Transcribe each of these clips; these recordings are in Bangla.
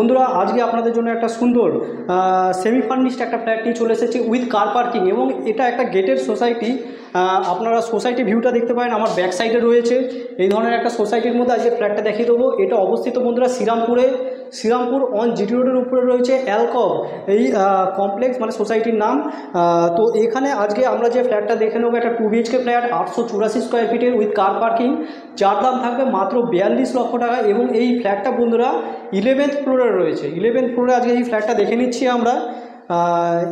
বন্ধুরা আজকে আপনাদের জন্য একটা সুন্দর সেমি ফার্নিশড একটা ফ্ল্যাট নিয়ে চলে এসেছি উইথ কার পার্কিং এবং এটা একটা গেটেড সোসাইটি। আপনারা সোসাইটি ভিউটা দেখতে পারেন, আমার ব্যাক সাইডে রয়েছে। এই ধরনের একটা সোসাইটির মধ্যে আজকে ফ্ল্যাটটা দেখিয়ে দেবো। এটা অবস্থিত বন্ধুরা শ্রীরামপুর অন জিটি রোডের উপরে রয়েছে অ্যালকভ এই কমপ্লেক্স মানে সোসাইটির নাম। তো এখানে আজকে আমরা যে ফ্ল্যাটটা দেখে নেবো একটা 2 BHK ফ্ল্যাট 884 স্কোয়ার ফিটের উইথ কার পার্কিং, যার দাম থাকবে মাত্র 42 লক্ষ টাকা। এবং এই ফ্ল্যাটটা বন্ধুরা 11th ফ্লোরে রয়েছে। 11th ফ্লোরে আজকে এই ফ্ল্যাটটা দেখে নিচ্ছি আমরা।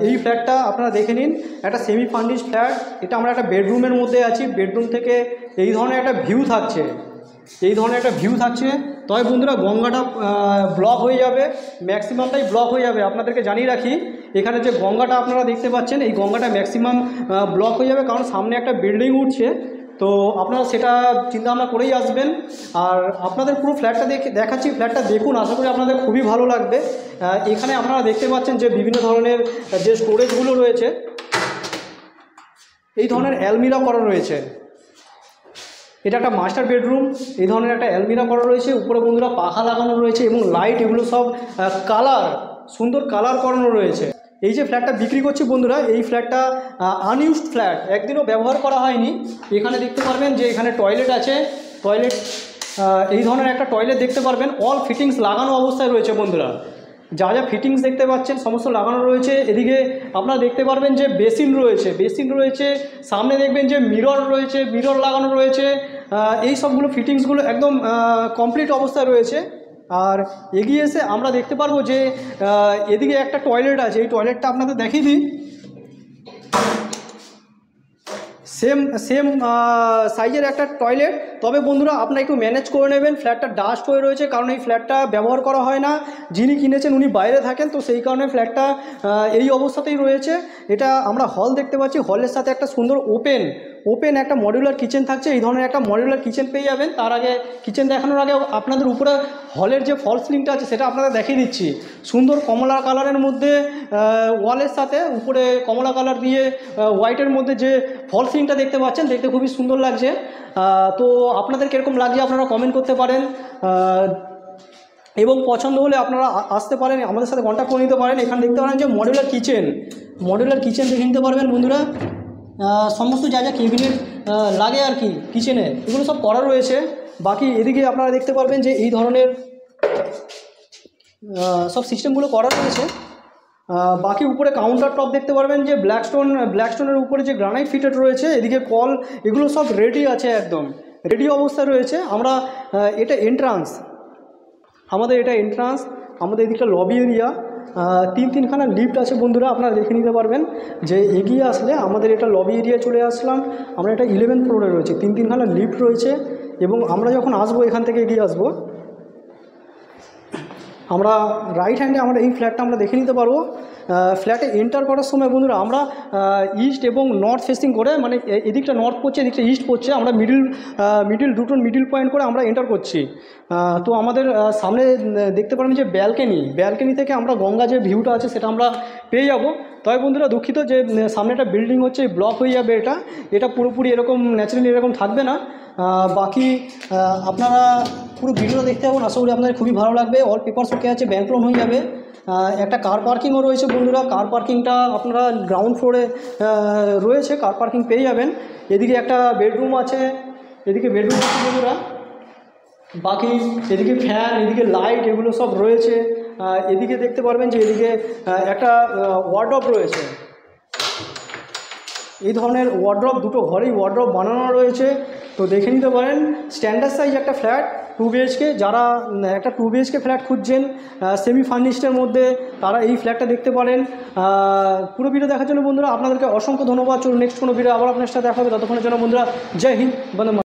এই ফ্ল্যাটটা আপনারা দেখে নিন, একটা সেমি ফার্নিশড ফ্ল্যাট। এটা আমরা একটা বেডরুমের মধ্যে আছি। বেডরুম থেকে এই ধরনের একটা ভিউ থাকছে, তবে বন্ধুরা গঙ্গাটা ব্লক হয়ে যাবে, ম্যাক্সিমামটাই ব্লক হয়ে যাবে। আপনাদেরকে জানিয়ে রাখি, এখানে যে গঙ্গাটা আপনারা দেখতে পাচ্ছেন এই গঙ্গাটা ম্যাক্সিমাম ব্লক হয়ে যাবে, কারণ সামনে একটা বিল্ডিং উঠছে। তো আপনারা সেটা চিন্তাভাবনা করেই আসবেন। আর আপনাদের পুরো ফ্ল্যাটটা দেখাচ্ছি, ফ্ল্যাটটা দেখুন, আশা করি আপনাদের খুবই ভালো লাগবে। এখানে আপনারা দেখতে পাচ্ছেন যে বিভিন্ন ধরনের যে স্টোরেজগুলো রয়েছে, এই ধরনের অ্যালমিরা করা রয়েছে। এটা একটা মাস্টার বেডরুম, এই ধরনের একটা অ্যালমিরা করা রয়েছে। উপরে বন্ধুরা পাখা লাগানো রয়েছে এবং লাইট, এগুলো সব সুন্দর কালার করানো রয়েছে। এই যে ফ্ল্যাটটা বিক্রি করছি বন্ধুরা, এই ফ্ল্যাটটা আনইউজড ফ্ল্যাট, একদিনও ব্যবহার করা হয়নি। এখানে দেখতে পারবেন যে এখানে টয়লেট আছে, এই ধরনের একটা টয়লেট দেখতে পারবেন। অল ফিটিংস লাগানো অবস্থায় রয়েছে বন্ধুরা, যা যা ফিটিংস দেখতে পাচ্ছেন সমস্ত লাগানো রয়েছে। এদিকে আপনারা দেখতে পারবেন যে বেসিন রয়েছে, সামনে দেখবেন যে মিরর লাগানো রয়েছে। এই সবগুলো ফিটিংসগুলো একদম কমপ্লিট অবস্থায় রয়েছে। আর এগিয়ে এসে আমরা দেখতে পারবো যে এদিকে একটা টয়লেট আছে। এই টয়লেটটা আপনাদের দেখিয়ে দিই, সেম সাইজের একটা টয়লেট। তবে বন্ধুরা আপনারা একটু ম্যানেজ করে নেবেন, ফ্ল্যাটটা ডাস্ট হয়ে রয়েছে, কারণ এই ফ্ল্যাটটা ব্যবহার করা হয় না। যিনি কিনেছেন উনি বাইরে থাকেন, তো সেই কারণে ফ্ল্যাটটা এই অবস্থাতেই রয়েছে। এটা আমরা হল দেখতে পাচ্ছি, হলের সাথে একটা সুন্দর ওপেন একটা মডিউলার কিচেন থাকছে। এই ধরনের একটা মডিউলার কিচেন পেয়ে যাবেন। তার আগে কিচেন দেখানোর আগে আপনাদের উপরে হলের যে ফল সিলিংটা আছে সেটা আপনাদের দেখিয়ে দিচ্ছি। সুন্দর কমলা কালারের মধ্যে ওয়ালের সাথে উপরে কমলা কালার দিয়ে হোয়াইটের মধ্যে যে ফল সিলিংটা দেখতে পাচ্ছেন, দেখতে খুবই সুন্দর লাগছে। তো আপনাদের কীরকম লাগছে আপনারা কমেন্ট করতে পারেন, এবং পছন্দ হলে আপনারা আসতে পারেন, আমাদের সাথে কন্ট্যাক্ট করে নিতে পারেন। এখানে দেখতে পারেন যে মডিউলার কিচেন দেখে নিতে পারবেন বন্ধুরা। সমস্ত যা যা কেবিনেট লাগে আর কি কিচেনে, এগুলো সব করা রয়েছে। বাকি এদিকে আপনারা দেখতে পারবেন যে এই ধরনের সব সিস্টেমগুলো করা রয়েছে। বাকি উপরে কাউন্টার টপ দেখতে পারবেন যে ব্ল্যাক স্টোনের উপরে যে গ্রানাইট ফিটেড রয়েছে। এদিকে কল, এগুলো সব রেডি আছে, একদম রেডি অবস্থায় রয়েছে। এটা এন্ট্রান্স, আমাদের এদিকটা লবি এরিয়া। তিনখানা লিফট আছে বন্ধুরা, আপনারা দেখে নিতে পারবেন যে এগিয়ে আসলে আমাদের এটা লবি এরিয়া চলে আসলাম। আমরা এটা 11th ফ্লোরে রয়েছে, তিনখানা লিফট রয়েছে। এবং আমরা যখন আসবো এখান থেকে এগিয়ে আসবো, আমরা রাইট হ্যান্ডে আমরা এই ফ্ল্যাটটা আমরা দেখে নিতে পারবো। ফ্ল্যাটে এন্টার করার সময় বন্ধুরা আমরা ইস্ট এবং নর্থ ফেসিং করে, মানে এদিকটা নর্থ পড়ছে, এদিকটা ইস্ট পড়ছে, আমরা দুটো মিডিল পয়েন্ট করে আমরা এন্টার করছি। তো আমাদের সামনে দেখতে পারেন যে ব্যালকনি থেকে আমরা গঙ্গা যে ভিউটা আছে সেটা আমরা পেয়ে যাব। তবে বন্ধুরা দুঃখিত যে সামনে একটা বিল্ডিং হচ্ছে, ব্লক হয়ে যাবে। এটা পুরোপুরি এরকম ন্যাচারালি এরকম থাকবে না। বাকি আপনারা পুরো ভিডিওটা দেখতে পাবেন, আশা করি আপনাদের খুবই ভালো লাগবে। অল পেপারস ওকে আছে, ব্যাংক লোন হয়ে যাবে। একটা কার পার্কিংও রয়েছে বন্ধুরা। কার পার্কিংটা আপনারা গ্রাউন্ড ফ্লোরে রয়েছে, কার পার্কিং পেয়ে যাবেন। এদিকে একটা বেডরুম আছে বন্ধুরা। বাকি এদিকে ফ্যান, এদিকে লাইট, এগুলো সব রয়েছে। এদিকে দেখতে পারবেন যে এদিকে একটা ওয়ার্ডরোব রয়েছে। এই ধরনের ওয়ার্ডরোব, দুটো ঘরেই ওয়ার্ডরোব বানানো রয়েছে। তো দেখে নিতে পারেন, স্ট্যান্ডার্ড সাইজ একটা ফ্ল্যাট 2 BHK। যারা একটা 2 BHK ফ্ল্যাট খুঁজছেন সেমি ফার্নিশডের মধ্যে, তারা এই ফ্ল্যাটটা দেখতে পারেন। পুরো ভিডিও দেখার জন্য বন্ধুরা আপনাদেরকে অসংখ্য ধন্যবাদ। চলুন নেক্সট কোনো ভিডিও আবার আপনার সাথে দেখা হবে। ততক্ষণের জন্য বন্ধুরা জয় হিন্দ, বন্দে মাতরম।